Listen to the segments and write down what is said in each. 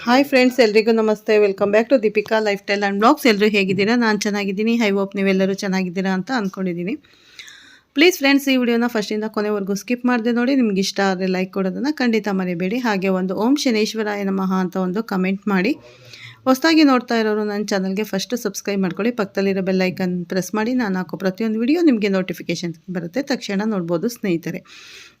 Hi friends, ಎಲ್ರಿಗೂ ನಮಸ್ತೆ. Welcome back to Deepika lifestyle and blogs. ಎಲ್ಲರೂ ಹೇಗಿದ್ದೀರಾ? ನಾನು ಚೆನ್ನಾಗಿದ್ದೀನಿ. ಐ ಹೋಪ್ ನೀವೆಲ್ಲರೂ ಚೆನ್ನಾಗಿದ್ದೀರಾ ಅಂತ ಅಂದ್ಕೊಂಡಿದ್ದೀನಿ. ಪ್ಲೀಸ್ ಫ್ರೆಂಡ್ಸ್, ಈ ವಿಡಿಯೋನ ಫಸ್ಟಿಂದ ಕೊನೆವರೆಗೂ ಸ್ಕಿಪ್ ಮಾಡಿದೆ ನೋಡಿ. ನಿಮ್ಗೆ ಇಷ್ಟ ಆದರೆ ಲೈಕ್ ಕೊಡೋದನ್ನು ಖಂಡಿತ ಮರಿಬೇಡಿ. ಹಾಗೆ ಒಂದು ಓಂ ಶನೇಶ್ವರಾಯ ನಮಃ ಅಂತ ಒಂದು ಕಮೆಂಟ್ ಮಾಡಿ. ಹೊಸದಾಗಿ ನೋಡ್ತಾ ಇರೋರು ನನ್ನ ಚಾನಲ್ಗೆ ಫಸ್ಟು ಸಬ್ಸ್ಕ್ರೈಬ್ ಮಾಡ್ಕೊಳ್ಳಿ. ಪಕ್ಕದಲ್ಲಿರೋ ಬೆಲ್ ಐಕನ್ ಪ್ರೆಸ್ ಮಾಡಿ. ನಾನು ಹಾಕೋ ಪ್ರತಿಯೊಂದು ವಿಡಿಯೋ ನಿಮಗೆ ನೋಟಿಫಿಕೇಷನ್ ಬರುತ್ತೆ, ತಕ್ಷಣ ನೋಡ್ಬೋದು ಸ್ನೇಹಿತರೆ.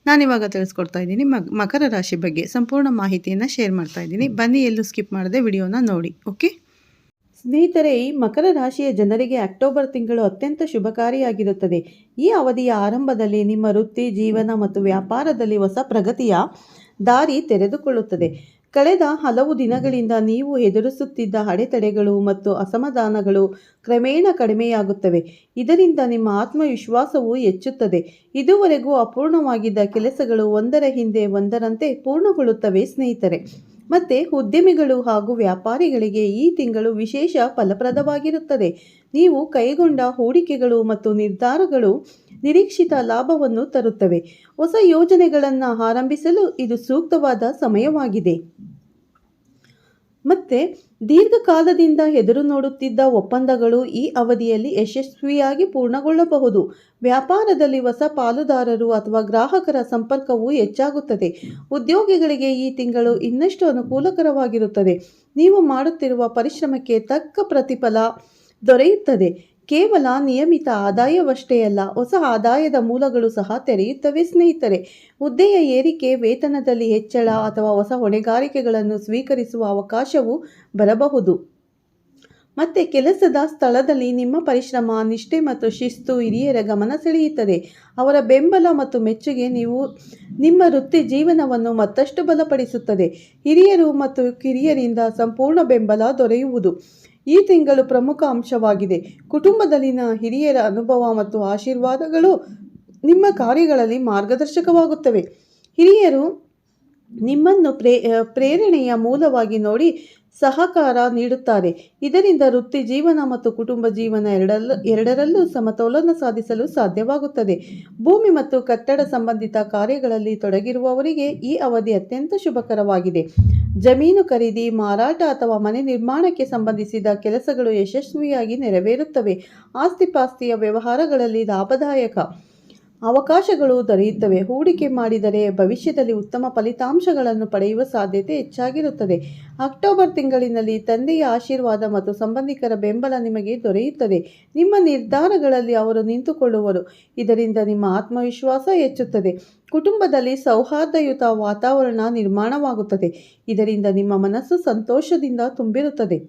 ನಾನಿವಾಗ ತಿಳಿಸ್ಕೊಡ್ತಾ ಇದ್ದೀನಿ ಮಕರ ರಾಶಿ ಬಗ್ಗೆ ಸಂಪೂರ್ಣ ಮಾಹಿತಿಯನ್ನು ಶೇರ್ ಮಾಡ್ತಾ ಇದ್ದೀನಿ. ಬನ್ನಿ, ಎಲ್ಲೂ ಸ್ಕಿಪ್ ಮಾಡದೆ ವಿಡಿಯೋನ ನೋಡಿ. ಓಕೆ ಸ್ನೇಹಿತರೆ, ಈ ಮಕರ ರಾಶಿಯ ಜನರಿಗೆ ಅಕ್ಟೋಬರ್ ತಿಂಗಳು ಅತ್ಯಂತ ಶುಭಕಾರಿಯಾಗಿರುತ್ತದೆ. ಈ ಅವಧಿಯ ಆರಂಭದಲ್ಲಿ ನಿಮ್ಮ ವೃತ್ತಿ, ಜೀವನ ಮತ್ತು ವ್ಯಾಪಾರದಲ್ಲಿ ಹೊಸ ಪ್ರಗತಿಯ ದಾರಿ ತೆರೆದುಕೊಳ್ಳುತ್ತದೆ. ಕಳೆದ ಹಲವು ದಿನಗಳಿಂದ ನೀವು ಎದುರಿಸುತ್ತಿದ್ದ ಅಡೆತಡೆಗಳು ಮತ್ತು ಅಸಮಾಧಾನಗಳು ಕ್ರಮೇಣ ಕಡಿಮೆಯಾಗುತ್ತವೆ. ಇದರಿಂದ ನಿಮ್ಮ ಆತ್ಮವಿಶ್ವಾಸವು ಹೆಚ್ಚುತ್ತದೆ. ಇದುವರೆಗೂ ಅಪೂರ್ಣವಾಗಿದ್ದ ಕೆಲಸಗಳು ಒಂದರ ಹಿಂದೆ ಒಂದರಂತೆ ಪೂರ್ಣಗೊಳ್ಳುತ್ತವೆ ಸ್ನೇಹಿತರೆ. ಮತ್ತೆ ಉದ್ಯಮಿಗಳು ಹಾಗೂ ವ್ಯಾಪಾರಿಗಳಿಗೆ ಈ ತಿಂಗಳು ವಿಶೇಷ ಫಲಪ್ರದವಾಗಿರುತ್ತದೆ. ನೀವು ಕೈಗೊಂಡ ಹೂಡಿಕೆಗಳು ಮತ್ತು ನಿರ್ಧಾರಗಳು ನಿರೀಕ್ಷಿತ ಲಾಭವನ್ನು ತರುತ್ತವೆ. ಹೊಸ ಯೋಜನೆಗಳನ್ನು ಆರಂಭಿಸಲು ಇದು ಸೂಕ್ತವಾದ ಸಮಯವಾಗಿದೆ. ಮತ್ತೆ ದೀರ್ಘಕಾಲದಿಂದ ಎದುರು ನೋಡುತ್ತಿದ್ದ ಒಪ್ಪಂದಗಳು ಈ ಅವಧಿಯಲ್ಲಿ ಯಶಸ್ವಿಯಾಗಿ ಪೂರ್ಣಗೊಳ್ಳಬಹುದು. ವ್ಯಾಪಾರದಲ್ಲಿ ಹೊಸ ಪಾಲುದಾರರು ಅಥವಾ ಗ್ರಾಹಕರ ಸಂಪರ್ಕವು ಹೆಚ್ಚಾಗುತ್ತದೆ. ಉದ್ಯೋಗಿಗಳಿಗೆ ಈ ತಿಂಗಳು ಇನ್ನಷ್ಟು ಅನುಕೂಲಕರವಾಗಿರುತ್ತದೆ. ನೀವು ಮಾಡುತ್ತಿರುವ ಪರಿಶ್ರಮಕ್ಕೆ ತಕ್ಕ ಪ್ರತಿಫಲ ದೊರೆಯುತ್ತದೆ. ಕೇವಲ ನಿಯಮಿತ ಆದಾಯವಷ್ಟೇ ಅಲ್ಲ, ಹೊಸ ಆದಾಯದ ಮೂಲಗಳು ಸಹ ತೆರೆಯುತ್ತವೆ ಸ್ನೇಹಿತರೆ. ಹುದ್ದೆಯ ಏರಿಕೆ, ವೇತನದಲ್ಲಿ ಹೆಚ್ಚಳ ಅಥವಾ ಹೊಸ ಹೊಣೆಗಾರಿಕೆಗಳನ್ನು ಸ್ವೀಕರಿಸುವ ಅವಕಾಶವು ಬರಬಹುದು. ಮತ್ತೆ ಕೆಲಸದ ಸ್ಥಳದಲ್ಲಿ ನಿಮ್ಮ ಪರಿಶ್ರಮ, ನಿಷ್ಠೆ ಮತ್ತು ಶಿಸ್ತು ಹಿರಿಯರ ಗಮನ ಸೆಳೆಯುತ್ತದೆ. ಅವರ ಬೆಂಬಲ ಮತ್ತು ಮೆಚ್ಚುಗೆ ನಿಮ್ಮ ವೃತ್ತಿ ಜೀವನವನ್ನು ಮತ್ತಷ್ಟು ಬಲಪಡಿಸುತ್ತದೆ. ಹಿರಿಯರು ಮತ್ತು ಕಿರಿಯರಿಂದ ಸಂಪೂರ್ಣ ಬೆಂಬಲ ದೊರೆಯುವುದು ಈ ತಿಂಗಳು ಪ್ರಮುಖ ಅಂಶವಾಗಿದೆ. ಕುಟುಂಬದಲ್ಲಿನ ಹಿರಿಯರ ಅನುಭವ ಮತ್ತು ಆಶೀರ್ವಾದಗಳು ನಿಮ್ಮ ಕಾರ್ಯಗಳಲ್ಲಿ ಮಾರ್ಗದರ್ಶಕವಾಗುತ್ತವೆ. ಹಿರಿಯರು ನಿಮ್ಮನ್ನು ಪ್ರೇರಣೆಯ ಮೂಲವಾಗಿ ನೋಡಿ ಸಹಕಾರ ನೀಡುತ್ತಾರೆ. ಇದರಿಂದ ವೃತ್ತಿ ಜೀವನ ಮತ್ತು ಕುಟುಂಬ ಜೀವನ ಎರಡರಲ್ಲೂ ಸಮತೋಲನ ಸಾಧಿಸಲು ಸಾಧ್ಯವಾಗುತ್ತದೆ. ಭೂಮಿ ಮತ್ತು ಕಟ್ಟಡ ಸಂಬಂಧಿತ ಕಾರ್ಯಗಳಲ್ಲಿ ತೊಡಗಿರುವವರಿಗೆ ಈ ಅವಧಿ ಅತ್ಯಂತ ಶುಭಕರವಾಗಿದೆ. ಜಮೀನು ಖರೀದಿ, ಮಾರಾಟ ಅಥವಾ ಮನೆ ನಿರ್ಮಾಣಕ್ಕೆ ಸಂಬಂಧಿಸಿದ ಕೆಲಸಗಳು ಯಶಸ್ವಿಯಾಗಿ ನೆರವೇರುತ್ತವೆ. ಆಸ್ತಿಪಾಸ್ತಿಯ ವ್ಯವಹಾರಗಳಲ್ಲಿ ಲಾಭದಾಯಕ ಅವಕಾಶಗಳು ದೊರೆಯುತ್ತವೆ. ಹೂಡಿಕೆ ಮಾಡಿದರೆ ಭವಿಷ್ಯದಲ್ಲಿ ಉತ್ತಮ ಫಲಿತಾಂಶಗಳನ್ನು ಪಡೆಯುವ ಸಾಧ್ಯತೆ ಹೆಚ್ಚಾಗಿರುತ್ತದೆ. ಅಕ್ಟೋಬರ್ ತಿಂಗಳಿನಲ್ಲಿ ತಂದೆಯ ಆಶೀರ್ವಾದ ಮತ್ತು ಸಂಬಂಧಿಕರ ಬೆಂಬಲ ನಿಮಗೆ ದೊರೆಯುತ್ತದೆ. ನಿಮ್ಮ ನಿರ್ಧಾರಗಳಲ್ಲಿ ಅವರು ನಿಂತುಕೊಳ್ಳುವರು. ಇದರಿಂದ ನಿಮ್ಮ ಆತ್ಮವಿಶ್ವಾಸ ಹೆಚ್ಚುತ್ತದೆ. ಕುಟುಂಬದಲ್ಲಿ ಸೌಹಾರ್ದಯುತ ವಾತಾವರಣ ನಿರ್ಮಾಣವಾಗುತ್ತದೆ. ಇದರಿಂದ ನಿಮ್ಮ ಮನಸ್ಸು ಸಂತೋಷದಿಂದ ತುಂಬಿರುತ್ತದೆ.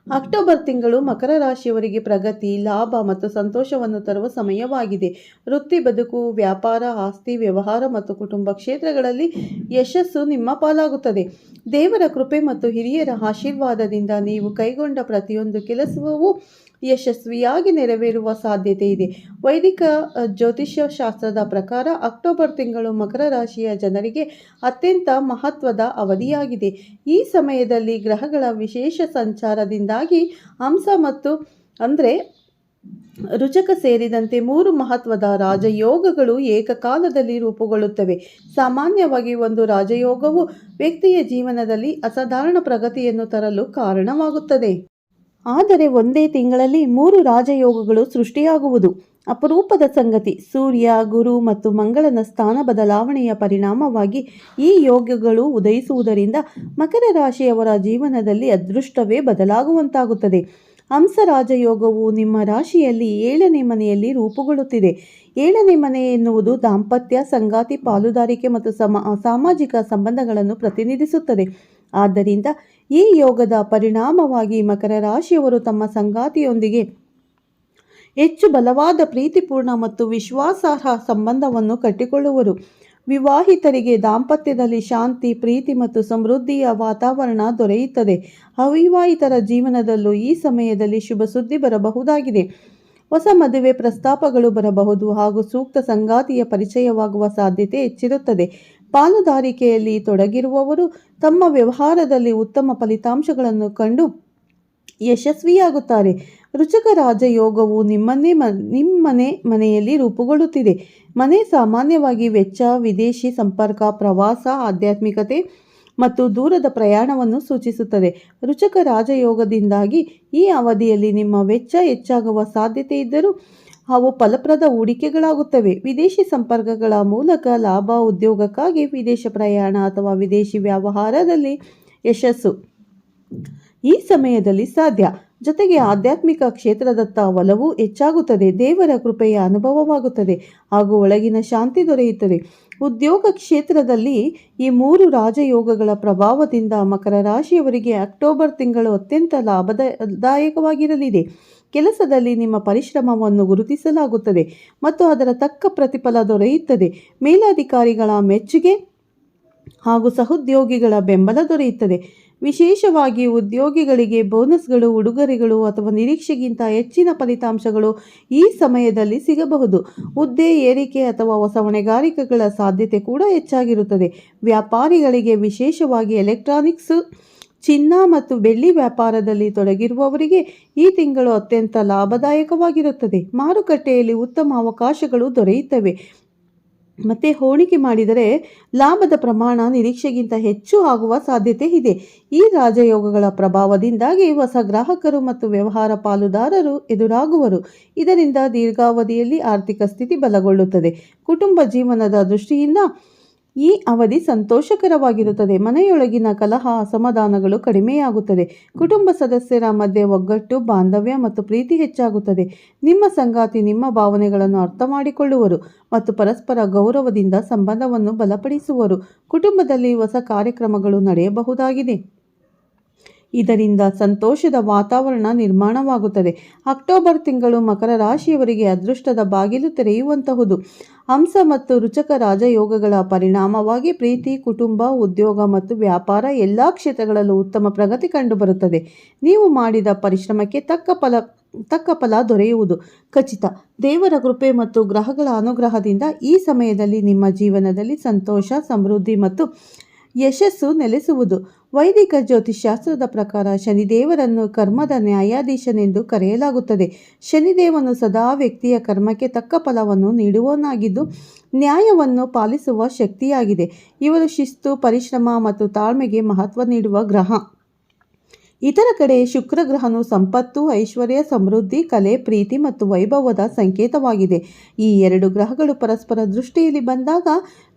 ಅಕ್ಟೋಬರ್ ತಿಂಗಳು ಮಕರ ರಾಶಿಯವರಿಗೆ ಪ್ರಗತಿ, ಲಾಭ ಮತ್ತು ಸಂತೋಷವನ್ನು ತರುವ ಸಮಯವಾಗಿದೆ. ವೃತ್ತಿ ಬದುಕು, ವ್ಯಾಪಾರ, ಆಸ್ತಿ ವ್ಯವಹಾರ ಮತ್ತು ಕುಟುಂಬ ಕ್ಷೇತ್ರಗಳಲ್ಲಿ ಯಶಸ್ಸು ನಿಮ್ಮ ಪಾಲಾಗುತ್ತದೆ. ದೇವರ ಕೃಪೆ ಮತ್ತು ಹಿರಿಯರ ಆಶೀರ್ವಾದದಿಂದ ನೀವು ಕೈಗೊಂಡ ಪ್ರತಿಯೊಂದು ಕೆಲಸವೂ ಯಶಸ್ವಿಯಾಗಿ ನೆರವೇರುವ ಸಾಧ್ಯತೆ ಇದೆ. ವೈದಿಕ ಜ್ಯೋತಿಷ್ಯ ಶಾಸ್ತ್ರದ ಪ್ರಕಾರ ಅಕ್ಟೋಬರ್ ತಿಂಗಳು ಮಕರ ರಾಶಿಯ ಜನರಿಗೆ ಅತ್ಯಂತ ಮಹತ್ವದ ಅವಧಿಯಾಗಿದೆ. ಈ ಸಮಯದಲ್ಲಿ ಗ್ರಹಗಳ ವಿಶೇಷ ಸಂಚಾರದಿಂದಾಗಿ ಹಂಸ ಮತ್ತು ರುಚಕ ಸೇರಿದಂತೆ 3 ಮಹತ್ವದ ರಾಜಯೋಗಗಳು ಏಕಕಾಲದಲ್ಲಿ ರೂಪುಗೊಳ್ಳುತ್ತವೆ. ಸಾಮಾನ್ಯವಾಗಿ ಒಂದು ರಾಜಯೋಗವು ವ್ಯಕ್ತಿಯ ಜೀವನದಲ್ಲಿ ಅಸಾಧಾರಣ ಪ್ರಗತಿಯನ್ನು ತರಲು ಕಾರಣವಾಗುತ್ತದೆ. ಆದರೆ ಒಂದೇ ತಿಂಗಳಲ್ಲಿ 3 ರಾಜಯೋಗಗಳು ಸೃಷ್ಟಿಯಾಗುವುದು ಅಪರೂಪದ ಸಂಗತಿ. ಸೂರ್ಯ, ಗುರು ಮತ್ತು ಮಂಗಳನ ಸ್ಥಾನ ಬದಲಾವಣೆಯ ಪರಿಣಾಮವಾಗಿ ಈ ಯೋಗಗಳು ಉದಯಿಸುವುದರಿಂದ ಮಕರ ರಾಶಿಯವರ ಜೀವನದಲ್ಲಿ ಅದೃಷ್ಟವೇ ಬದಲಾಗುವಂತಾಗುತ್ತದೆ. ಹಂಸ ರಾಜಯೋಗವು ನಿಮ್ಮ ರಾಶಿಯಲ್ಲಿ 7ನೇ ಮನೆಯಲ್ಲಿ ರೂಪುಗೊಳ್ಳುತ್ತಿದೆ. 7ನೇ ಮನೆ ಎನ್ನುವುದು ದಾಂಪತ್ಯ, ಸಂಗಾತಿ, ಪಾಲುದಾರಿಕೆ ಮತ್ತು ಸಾಮಾಜಿಕ ಸಂಬಂಧಗಳನ್ನು ಪ್ರತಿನಿಧಿಸುತ್ತದೆ. ಆದ್ದರಿಂದ ಈ ಯೋಗದ ಪರಿಣಾಮವಾಗಿ ಮಕರ ರಾಶಿಯವರು ತಮ್ಮ ಸಂಗಾತಿಯೊಂದಿಗೆ ಹೆಚ್ಚು ಬಲವಾದ, ಪ್ರೀತಿಪೂರ್ಣ ಮತ್ತು ವಿಶ್ವಾಸಾರ್ಹ ಸಂಬಂಧವನ್ನು ಕಟ್ಟಿಕೊಳ್ಳುವರು. ವಿವಾಹಿತರಿಗೆ ದಾಂಪತ್ಯದಲ್ಲಿ ಶಾಂತಿ, ಪ್ರೀತಿ ಮತ್ತು ಸಮೃದ್ಧಿಯ ವಾತಾವರಣ ದೊರೆಯುತ್ತದೆ. ಅವಿವಾಹಿತರ ಜೀವನದಲ್ಲೂ ಈ ಸಮಯದಲ್ಲಿ ಶುಭ ಸುದ್ದಿ ಬರಬಹುದಾಗಿದೆ. ಹೊಸ ಮದುವೆ ಪ್ರಸ್ತಾಪಗಳು ಬರಬಹುದು ಹಾಗೂ ಸೂಕ್ತ ಸಂಗಾತಿಯ ಪರಿಚಯವಾಗುವ ಸಾಧ್ಯತೆ ಹೆಚ್ಚಿರುತ್ತದೆ. ಪಾಲುದಾರಿಕೆಯಲ್ಲಿ ತೊಡಗಿರುವವರು ತಮ್ಮ ವ್ಯವಹಾರದಲ್ಲಿ ಉತ್ತಮ ಫಲಿತಾಂಶಗಳನ್ನು ಕಂಡು ಯಶಸ್ವಿಯಾಗುತ್ತಾರೆ. ರುಚಕ ರಾಜಯೋಗವು ನಿಮ್ಮನೆ ಮನೆಯಲ್ಲಿ ರೂಪುಗೊಳ್ಳುತ್ತಿದೆ. ಮನೆ ಸಾಮಾನ್ಯವಾಗಿ ವೆಚ್ಚ, ವಿದೇಶಿ ಸಂಪರ್ಕ, ಪ್ರವಾಸ, ಆಧ್ಯಾತ್ಮಿಕತೆ ಮತ್ತು ದೂರದ ಪ್ರಯಾಣವನ್ನು ಸೂಚಿಸುತ್ತದೆ. ರುಚಕ ರಾಜಯೋಗದಿಂದಾಗಿ ಈ ಅವಧಿಯಲ್ಲಿ ನಿಮ್ಮ ವೆಚ್ಚ ಹೆಚ್ಚಾಗುವ ಸಾಧ್ಯತೆ ಇದ್ದರೂ ಅವು ಫಲಪ್ರದ ಹೂಡಿಕೆಗಳಾಗುತ್ತವೆ. ವಿದೇಶಿ ಸಂಪರ್ಕಗಳ ಮೂಲಕ ಲಾಭ, ಉದ್ಯೋಗಕ್ಕಾಗಿ ವಿದೇಶ ಪ್ರಯಾಣ ಅಥವಾ ವಿದೇಶಿ ವ್ಯವಹಾರದಲ್ಲಿ ಯಶಸ್ಸು ಈ ಸಮಯದಲ್ಲಿ ಸಾಧ್ಯ. ಜೊತೆಗೆ ಆಧ್ಯಾತ್ಮಿಕ ಕ್ಷೇತ್ರದತ್ತ ಒಲವು ಹೆಚ್ಚಾಗುತ್ತದೆ. ದೇವರ ಕೃಪೆಯ ಅನುಭವವಾಗುತ್ತದೆ ಹಾಗೂ ಒಳಗಿನ ಶಾಂತಿ ದೊರೆಯುತ್ತದೆ. ಉದ್ಯೋಗ ಕ್ಷೇತ್ರದಲ್ಲಿ ಈ 3 ರಾಜಯೋಗಗಳ ಪ್ರಭಾವದಿಂದ ಮಕರ ರಾಶಿಯವರಿಗೆ ಅಕ್ಟೋಬರ್ ತಿಂಗಳು ಅತ್ಯಂತ ಲಾಭದಾಯಕವಾಗಿರಲಿದೆ. ಕೆಲಸದಲ್ಲಿ ನಿಮ್ಮ ಪರಿಶ್ರಮವನ್ನು ಗುರುತಿಸಲಾಗುತ್ತದೆ ಮತ್ತು ಅದರ ತಕ್ಕ ಪ್ರತಿಫಲ ದೊರೆಯುತ್ತದೆ. ಮೇಲಧಿಕಾರಿಗಳ ಮೆಚ್ಚುಗೆ ಹಾಗೂ ಸಹೋದ್ಯೋಗಿಗಳ ಬೆಂಬಲ ದೊರೆಯುತ್ತದೆ. ವಿಶೇಷವಾಗಿ ಉದ್ಯೋಗಿಗಳಿಗೆ ಬೋನಸ್ಗಳು, ಉಡುಗೊರೆಗಳು ಅಥವಾ ನಿರೀಕ್ಷೆಗಿಂತ ಹೆಚ್ಚಿನ ಫಲಿತಾಂಶಗಳು ಈ ಸಮಯದಲ್ಲಿ ಸಿಗಬಹುದು. ಹುದ್ದೆ ಏರಿಕೆ ಅಥವಾ ಹೊಸ ಹೊಣೆಗಾರಿಕೆಗಳ ಸಾಧ್ಯತೆ ಕೂಡ ಹೆಚ್ಚಾಗಿರುತ್ತದೆ. ವ್ಯಾಪಾರಿಗಳಿಗೆ, ವಿಶೇಷವಾಗಿ ಎಲೆಕ್ಟ್ರಾನಿಕ್ಸ್, ಚಿನ್ನ ಮತ್ತು ಬೆಳ್ಳಿ ವ್ಯಾಪಾರದಲ್ಲಿ ತೊಡಗಿರುವವರಿಗೆ ಈ ತಿಂಗಳು ಅತ್ಯಂತ ಲಾಭದಾಯಕವಾಗಿರುತ್ತದೆ. ಮಾರುಕಟ್ಟೆಯಲ್ಲಿ ಉತ್ತಮ ಅವಕಾಶಗಳು ದೊರೆಯುತ್ತವೆ ಮತ್ತು ಹೂಡಿಕೆ ಮಾಡಿದರೆ ಲಾಭದ ಪ್ರಮಾಣ ನಿರೀಕ್ಷೆಗಿಂತ ಹೆಚ್ಚು ಆಗುವ ಸಾಧ್ಯತೆ ಇದೆ. ಈ ರಾಜಯೋಗಗಳ ಪ್ರಭಾವದಿಂದಾಗಿ ಹೊಸ ಗ್ರಾಹಕರು ಮತ್ತು ವ್ಯವಹಾರ ಪಾಲುದಾರರು ಎದುರಾಗುವರು. ಇದರಿಂದ ದೀರ್ಘಾವಧಿಯಲ್ಲಿ ಆರ್ಥಿಕ ಸ್ಥಿತಿ ಬಲಗೊಳ್ಳುತ್ತದೆ. ಕುಟುಂಬ ಜೀವನದ ದೃಷ್ಟಿಯಿಂದ ಈ ಅವಧಿ ಸಂತೋಷಕರವಾಗಿರುತ್ತದೆ. ಮನೆಯೊಳಗಿನ ಕಲಹ, ಅಸಮಾಧಾನಗಳು ಕಡಿಮೆಯಾಗುತ್ತದೆ. ಕುಟುಂಬ ಸದಸ್ಯರ ಮಧ್ಯೆ ಒಗ್ಗಟ್ಟು, ಬಾಂಧವ್ಯ ಮತ್ತು ಪ್ರೀತಿ ಹೆಚ್ಚಾಗುತ್ತದೆ. ನಿಮ್ಮ ಸಂಗಾತಿ ನಿಮ್ಮ ಭಾವನೆಗಳನ್ನು ಅರ್ಥ ಮಾಡಿಕೊಳ್ಳುವರು ಮತ್ತು ಪರಸ್ಪರ ಗೌರವದಿಂದ ಸಂಬಂಧವನ್ನು ಬಲಪಡಿಸುವರು. ಕುಟುಂಬದಲ್ಲಿ ಹೊಸ ಕಾರ್ಯಕ್ರಮಗಳು ನಡೆಯಬಹುದಾಗಿದೆ. ಇದರಿಂದ ಸಂತೋಷದ ವಾತಾವರಣ ನಿರ್ಮಾಣವಾಗುತ್ತದೆ. ಅಕ್ಟೋಬರ್ ತಿಂಗಳು ಮಕರ ರಾಶಿಯವರಿಗೆ ಅದೃಷ್ಟದ ಬಾಗಿಲು ತೆರೆಯುವಂತಹುದು. ಹಂಸ ಮತ್ತು ರುಚಕ ರಾಜಯೋಗಗಳ ಪರಿಣಾಮವಾಗಿ ಪ್ರೀತಿ, ಕುಟುಂಬ, ಉದ್ಯೋಗ ಮತ್ತು ವ್ಯಾಪಾರ ಎಲ್ಲ ಕ್ಷೇತ್ರಗಳಲ್ಲೂ ಉತ್ತಮ ಪ್ರಗತಿ ಕಂಡುಬರುತ್ತದೆ. ನೀವು ಮಾಡಿದ ಪರಿಶ್ರಮಕ್ಕೆ ತಕ್ಕ ಫಲ ದೊರೆಯುವುದು ಖಚಿತ. ದೇವರ ಕೃಪೆ ಮತ್ತು ಗ್ರಹಗಳ ಅನುಗ್ರಹದಿಂದ ಈ ಸಮಯದಲ್ಲಿ ನಿಮ್ಮ ಜೀವನದಲ್ಲಿ ಸಂತೋಷ, ಸಮೃದ್ಧಿ ಮತ್ತು ಯಶಸ್ಸು ನೆಲೆಸುವುದು. ವೈದಿಕ ಜ್ಯೋತಿಷ್ಶಾಸ್ತ್ರದ ಪ್ರಕಾರ ಶನಿದೇವರನ್ನು ಕರ್ಮದ ನ್ಯಾಯಾಧೀಶನೆಂದು ಕರೆಯಲಾಗುತ್ತದೆ. ಶನಿದೇವನು ಸದಾ ವ್ಯಕ್ತಿಯ ಕರ್ಮಕ್ಕೆ ತಕ್ಕ ಫಲವನ್ನು ನೀಡುವವನಾಗಿದ್ದು ನ್ಯಾಯವನ್ನು ಪಾಲಿಸುವ ಶಕ್ತಿಯಾಗಿದೆ. ಇವರು ಶಿಸ್ತು, ಪರಿಶ್ರಮ ಮತ್ತು ತಾಳ್ಮೆಗೆ ಮಹತ್ವ ನೀಡುವ ಗ್ರಹ. ಇತರ ಕಡೆ ಶುಕ್ರ ಗ್ರಹನು ಸಂಪತ್ತು, ಐಶ್ವರ್ಯ, ಸಮೃದ್ಧಿ, ಕಲೆ, ಪ್ರೀತಿ ಮತ್ತು ವೈಭವದ ಸಂಕೇತವಾಗಿದೆ. ಈ 2 ಗ್ರಹಗಳು ಪರಸ್ಪರ ದೃಷ್ಟಿಯಲ್ಲಿ ಬಂದಾಗ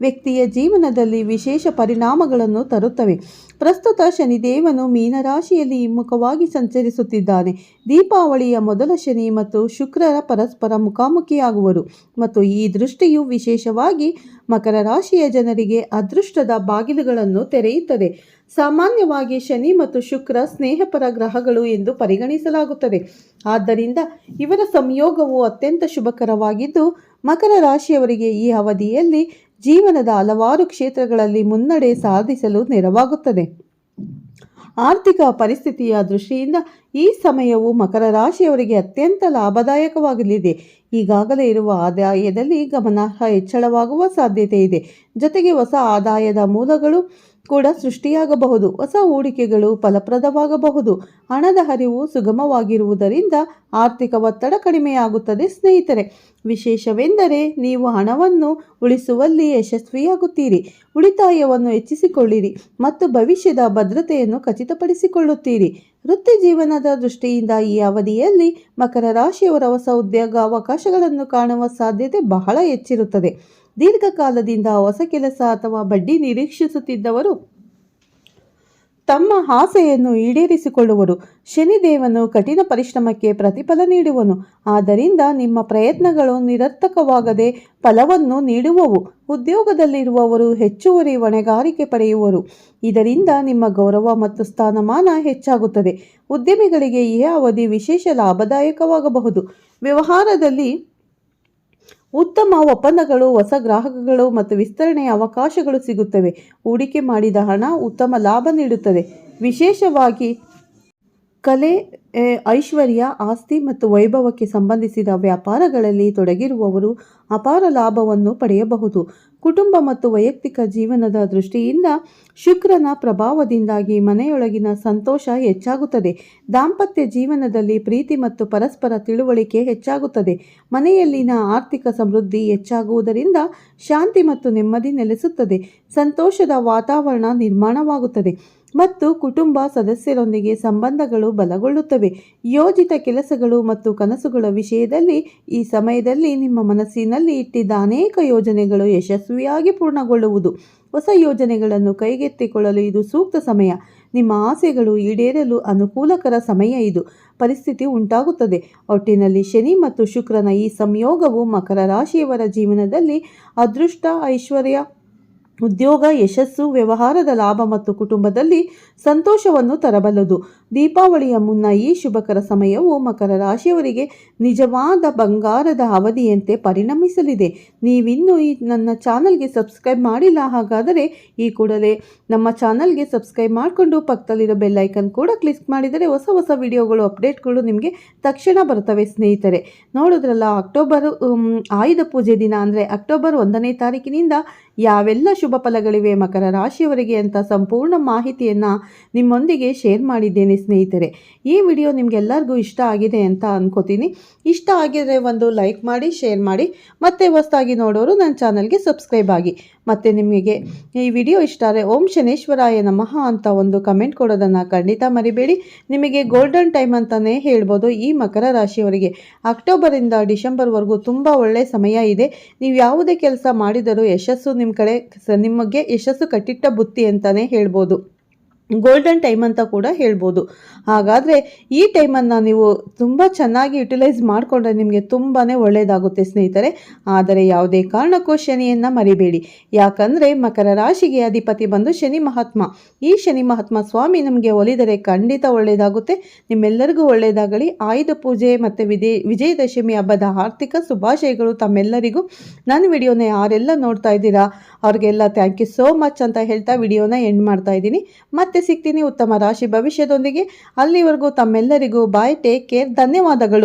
ವ್ಯಕ್ತಿಯ ಜೀವನದಲ್ಲಿ ವಿಶೇಷ ಪರಿಣಾಮಗಳನ್ನು ತರುತ್ತವೆ. ಪ್ರಸ್ತುತ ಶನಿದೇವನು ಮೀನರಾಶಿಯಲ್ಲಿ ಹಿಮ್ಮುಖವಾಗಿ ಸಂಚರಿಸುತ್ತಿದ್ದಾನೆ. ದೀಪಾವಳಿಯ ಮೊದಲ ಶನಿ ಮತ್ತು ಶುಕ್ರರ ಪರಸ್ಪರ ಮುಖಾಮುಖಿಯಾಗುವರು ಮತ್ತು ಈ ದೃಷ್ಟಿಯು ವಿಶೇಷವಾಗಿ ಮಕರ ರಾಶಿಯ ಜನರಿಗೆ ಅದೃಷ್ಟದ ಬಾಗಿಲುಗಳನ್ನು ತೆರೆಯುತ್ತದೆ. ಸಾಮಾನ್ಯವಾಗಿ ಶನಿ ಮತ್ತು ಶುಕ್ರ ಸ್ನೇಹಪರ ಗ್ರಹಗಳು ಎಂದು ಪರಿಗಣಿಸಲಾಗುತ್ತದೆ. ಆದ್ದರಿಂದ ಇವರ ಸಂಯೋಗವು ಅತ್ಯಂತ ಶುಭಕರವಾಗಿದ್ದು ಮಕರ ರಾಶಿಯವರಿಗೆ ಈ ಅವಧಿಯಲ್ಲಿ ಜೀವನದ ಹಲವಾರು ಕ್ಷೇತ್ರಗಳಲ್ಲಿ ಮುನ್ನಡೆ ಸಾಧಿಸಲು ನೆರವಾಗುತ್ತದೆ. ಆರ್ಥಿಕ ಪರಿಸ್ಥಿತಿಯ ದೃಷ್ಟಿಯಿಂದ ಈ ಸಮಯವು ಮಕರ ರಾಶಿಯವರಿಗೆ ಅತ್ಯಂತ ಲಾಭದಾಯಕವಾಗಲಿದೆ. ಈಗಾಗಲೇ ಇರುವ ಆದಾಯದಲ್ಲಿ ಗಮನಾರ್ಹ ಹೆಚ್ಚಳವಾಗುವ ಸಾಧ್ಯತೆ ಇದೆ. ಜೊತೆಗೆ ಹೊಸ ಆದಾಯದ ಮೂಲಗಳು ಕೂಡ ಸೃಷ್ಟಿಯಾಗಬಹುದು. ಹೊಸ ಹೂಡಿಕೆಗಳು ಫಲಪ್ರದವಾಗಬಹುದು. ಹಣದ ಹರಿವು ಸುಗಮವಾಗಿರುವುದರಿಂದ ಆರ್ಥಿಕ ಒತ್ತಡ ಕಡಿಮೆಯಾಗುತ್ತದೆ. ಸ್ನೇಹಿತರೆ, ವಿಶೇಷವೆಂದರೆ ನೀವು ಹಣವನ್ನು ಉಳಿಸುವಲ್ಲಿ ಯಶಸ್ವಿಯಾಗುತ್ತೀರಿ, ಉಳಿತಾಯವನ್ನು ಹೆಚ್ಚಿಸಿಕೊಳ್ಳಿರಿ ಮತ್ತು ಭವಿಷ್ಯದ ಭದ್ರತೆಯನ್ನು ಖಚಿತಪಡಿಸಿಕೊಳ್ಳುತ್ತೀರಿ. ವೃತ್ತಿ ಜೀವನದ ದೃಷ್ಟಿಯಿಂದ ಈ ಅವಧಿಯಲ್ಲಿ ಮಕರ ರಾಶಿಯವರ ಹೊಸ ಉದ್ಯೋಗ ಅವಕಾಶಗಳನ್ನು ಕಾಣುವ ಸಾಧ್ಯತೆ ಬಹಳ ಹೆಚ್ಚಿರುತ್ತದೆ. ದೀರ್ಘಕಾಲದಿಂದ ಹೊಸ ಕೆಲಸ ಅಥವಾ ಬಡ್ಡಿ ನಿರೀಕ್ಷಿಸುತ್ತಿದ್ದವರು ತಮ್ಮ ಆಸೆಯನ್ನು ಈಡೇರಿಸಿಕೊಳ್ಳುವರು. ಶನಿದೇವನು ಕಠಿಣ ಪರಿಶ್ರಮಕ್ಕೆ ಪ್ರತಿಫಲ ನೀಡುವನು. ಆದ್ದರಿಂದ ನಿಮ್ಮ ಪ್ರಯತ್ನಗಳು ನಿರರ್ಥಕವಾಗದೆ ಫಲವನ್ನು ನೀಡುವವು. ಉದ್ಯೋಗದಲ್ಲಿರುವವರು ಹೆಚ್ಚುವರಿ ಹೊಣೆಗಾರಿಕೆ ಪಡೆಯುವರು. ಇದರಿಂದ ನಿಮ್ಮ ಗೌರವ ಮತ್ತು ಸ್ಥಾನಮಾನ ಹೆಚ್ಚಾಗುತ್ತದೆ. ಉದ್ಯಮಿಗಳಿಗೆ ಈ ಅವಧಿ ವಿಶೇಷ ಲಾಭದಾಯಕವಾಗಬಹುದು. ವ್ಯವಹಾರದಲ್ಲಿ ಉತ್ತಮ ಒಪ್ಪಂದಗಳು, ಹೊಸ ಗ್ರಾಹಕಗಳು ಮತ್ತು ವಿಸ್ತರಣೆಯ ಅವಕಾಶಗಳು ಸಿಗುತ್ತವೆ. ಹೂಡಿಕೆ ಮಾಡಿದ ಹಣ ಉತ್ತಮ ಲಾಭ ನೀಡುತ್ತದೆ. ವಿಶೇಷವಾಗಿ ಕಲೆ, ಐಶ್ವರ್ಯ, ಆಸ್ತಿ ಮತ್ತು ವೈಭವಕ್ಕೆ ಸಂಬಂಧಿಸಿದ ವ್ಯಾಪಾರಗಳಲ್ಲಿ ತೊಡಗಿರುವವರು ಅಪಾರ ಲಾಭವನ್ನು ಪಡೆಯಬಹುದು. ಕುಟುಂಬ ಮತ್ತು ವೈಯಕ್ತಿಕ ಜೀವನದ ದೃಷ್ಟಿಯಿಂದ ಶುಕ್ರನ ಪ್ರಭಾವದಿಂದಾಗಿ ಮನೆಯೊಳಗಿನ ಸಂತೋಷ ಹೆಚ್ಚಾಗುತ್ತದೆ. ದಾಂಪತ್ಯ ಜೀವನದಲ್ಲಿ ಪ್ರೀತಿ ಮತ್ತು ಪರಸ್ಪರ ತಿಳುವಳಿಕೆ ಹೆಚ್ಚಾಗುತ್ತದೆ. ಮನೆಯಲ್ಲಿನ ಆರ್ಥಿಕ ಸಮೃದ್ಧಿ ಹೆಚ್ಚಾಗುವುದರಿಂದ ಶಾಂತಿ ಮತ್ತು ನೆಮ್ಮದಿ ನೆಲೆಸುತ್ತದೆ. ಸಂತೋಷದ ವಾತಾವರಣ ನಿರ್ಮಾಣವಾಗುತ್ತದೆ ಮತ್ತು ಕುಟುಂಬ ಸದಸ್ಯರೊಂದಿಗೆ ಸಂಬಂಧಗಳು ಬಲಗೊಳ್ಳುತ್ತವೆ. ಯೋಜಿತ ಕೆಲಸಗಳು ಮತ್ತು ಕನಸುಗಳ ವಿಷಯದಲ್ಲಿ ಈ ಸಮಯದಲ್ಲಿ ನಿಮ್ಮ ಮನಸ್ಸಿನಲ್ಲಿ ಇಟ್ಟಿದ್ದ ಅನೇಕ ಯೋಜನೆಗಳು ಯಶಸ್ವಿಯಾಗಿ ಪೂರ್ಣಗೊಳ್ಳುವುದು. ಹೊಸ ಯೋಜನೆಗಳನ್ನು ಕೈಗೆತ್ತಿಕೊಳ್ಳಲು ಇದು ಸೂಕ್ತ ಸಮಯ. ನಿಮ್ಮ ಆಸೆಗಳು ಈಡೇರಲು ಅನುಕೂಲಕರ ಸಮಯ ಇದು. ಪರಿಸ್ಥಿತಿ ಉಂಟಾಗುತ್ತದೆ. ಒಟ್ಟಿನಲ್ಲಿ ಶನಿ ಮತ್ತು ಶುಕ್ರನ ಈ ಸಂಯೋಗವು ಮಕರ ರಾಶಿಯವರ ಜೀವನದಲ್ಲಿ ಅದೃಷ್ಟ, ಐಶ್ವರ್ಯ, ಉದ್ಯೋಗ, ಯಶಸ್ಸು, ವ್ಯವಹಾರದ ಲಾಭ ಮತ್ತು ಕುಟುಂಬದಲ್ಲಿ ಸಂತೋಷವನ್ನು ತರಬಲ್ಲದು. ದೀಪಾವಳಿಯ ಮುನ್ನ ಈ ಶುಭಕರ ಸಮಯವು ಮಕರ ರಾಶಿಯವರಿಗೆ ನಿಜವಾದ ಬಂಗಾರದ ಅವಧಿಯಂತೆ ಪರಿಣಮಿಸಲಿದೆ. ನೀವಿನ್ನೂ ನನ್ನ ಚಾನಲ್ಗೆ ಸಬ್ಸ್ಕ್ರೈಬ್ ಮಾಡಿಲ್ಲ, ಹಾಗಾದರೆ ಈ ಕೂಡಲೇ ನಮ್ಮ ಚಾನಲ್ಗೆ ಸಬ್ಸ್ಕ್ರೈಬ್ ಮಾಡಿಕೊಂಡು ಪಕ್ಕದಲ್ಲಿರೋ ಬೆಲ್ ಐಕನ್ ಕೂಡ ಕ್ಲಿಕ್ ಮಾಡಿದರೆ ಹೊಸ ಹೊಸ ವಿಡಿಯೋಗಳು, ಅಪ್ಡೇಟ್ಗಳು ನಿಮಗೆ ತಕ್ಷಣ ಬರ್ತವೆ. ಸ್ನೇಹಿತರೆ, ನೋಡಿದ್ರಲ್ಲ, ಅಕ್ಟೋಬರ್ ಆಯುಧ ಪೂಜೆ ದಿನ ಅಂದರೆ ಅಕ್ಟೋಬರ್ 1ನೇ ತಾರೀಕಿನಿಂದ ಯಾವೆಲ್ಲ ಶುಭ ಫಲಗಳಿವೆ ಮಕರ ರಾಶಿಯವರಿಗೆ ಅಂತ ಸಂಪೂರ್ಣ ಮಾಹಿತಿಯನ್ನು ನಿಮ್ಮೊಂದಿಗೆ ಶೇರ್ ಮಾಡಿದ್ದೇನೆ. ಸ್ನೇಹಿತರೆ, ಈ ವಿಡಿಯೋ ನಿಮಗೆಲ್ಲರಿಗೂ ಇಷ್ಟ ಆಗಿದೆ ಅಂತ ಅನ್ಕೋತೀನಿ. ಇಷ್ಟ ಆಗಿದ್ರೆ ಒಂದು ಲೈಕ್ ಮಾಡಿ, ಶೇರ್ ಮಾಡಿ, ಮತ್ತೆ ಹೊಸದಾಗಿ ನೋಡೋರು ನನ್ನ ಚಾನಲ್ಗೆ ಸಬ್ಸ್ಕ್ರೈಬ್ ಆಗಿ. ಮತ್ತು ನಿಮಗೆ ಈ ವಿಡಿಯೋ ಇಷ್ಟ ಆದರೆ ಓಂ ಶನೇಶ್ವರಾಯ ನಮಃ ಅಂತ ಒಂದು ಕಮೆಂಟ್ ಕೊಡೋದನ್ನು ಖಂಡಿತ ಮರಿಬೇಡಿ. ನಿಮಗೆ ಗೋಲ್ಡನ್ ಟೈಮ್ ಅಂತಲೇ ಹೇಳ್ಬೋದು. ಈ ಮಕರ ರಾಶಿಯವರಿಗೆ ಅಕ್ಟೋಬರಿಂದ ಡಿಸೆಂಬರ್ವರೆಗೂ ತುಂಬ ಒಳ್ಳೆಯ ಸಮಯ ಇದೆ. ನೀವು ಯಾವುದೇ ಕೆಲಸ ಮಾಡಿದರೂ ಯಶಸ್ಸು ನಿಮಗೆ ಯಶಸ್ಸು ಕಟ್ಟಿಟ್ಟ ಬುತ್ತಿ ಅಂತಲೇ ಹೇಳ್ಬೋದು. ಗೋಲ್ಡನ್ ಟೈಮ್ ಅಂತ ಕೂಡ ಹೇಳ್ಬೋದು. ಹಾಗಾದರೆ ಈ ಟೈಮನ್ನು ನೀವು ತುಂಬ ಚೆನ್ನಾಗಿ ಯುಟಿಲೈಸ್ ಮಾಡಿಕೊಂಡ್ರೆ ನಿಮಗೆ ತುಂಬಾ ಒಳ್ಳೆಯದಾಗುತ್ತೆ ಸ್ನೇಹಿತರೆ. ಆದರೆ ಯಾವುದೇ ಕಾರಣಕ್ಕೂ ಶನಿಯನ್ನು ಮರಿಬೇಡಿ. ಯಾಕಂದರೆ ಮಕರ ರಾಶಿಗೆ ಅಧಿಪತಿ ಬಂದು ಶನಿ ಮಹಾತ್ಮ. ಈ ಶನಿ ಮಹಾತ್ಮ ಸ್ವಾಮಿ ನಮಗೆ ಒಲಿದರೆ ಖಂಡಿತ ಒಳ್ಳೆಯದಾಗುತ್ತೆ. ನಿಮ್ಮೆಲ್ಲರಿಗೂ ಒಳ್ಳೆಯದಾಗಲಿ. ಆಯುಧ ಪೂಜೆ ಮತ್ತು ವಿಜಯದಶಮಿ ಹಬ್ಬದ ಆರ್ಥಿಕ ಶುಭಾಶಯಗಳು ತಮ್ಮೆಲ್ಲರಿಗೂ. ನನ್ನ ವಿಡಿಯೋನ ಯಾರೆಲ್ಲ ನೋಡ್ತಾ ಇದ್ದೀರಾ ಅವ್ರಿಗೆಲ್ಲ ಥ್ಯಾಂಕ್ ಯು ಸೋ ಮಚ್ ಅಂತ ಹೇಳ್ತಾ ವಿಡಿಯೋನ ಎಂಡ್ ಮಾಡ್ತಾ ಇದ್ದೀನಿ. ಮತ್ತೆ ಸಿಗ್ತೀನಿ ಉತ್ತಮ ರಾಶಿ ಭವಿಷ್ಯದೊಂದಿಗೆ. ಅಲ್ಲಿವರೆಗೂ ತಮ್ಮೆಲ್ಲರಿಗೂ ಬಾಯ್, ಟೇಕ್ ಕೇರ್, ಧನ್ಯವಾದಗಳು.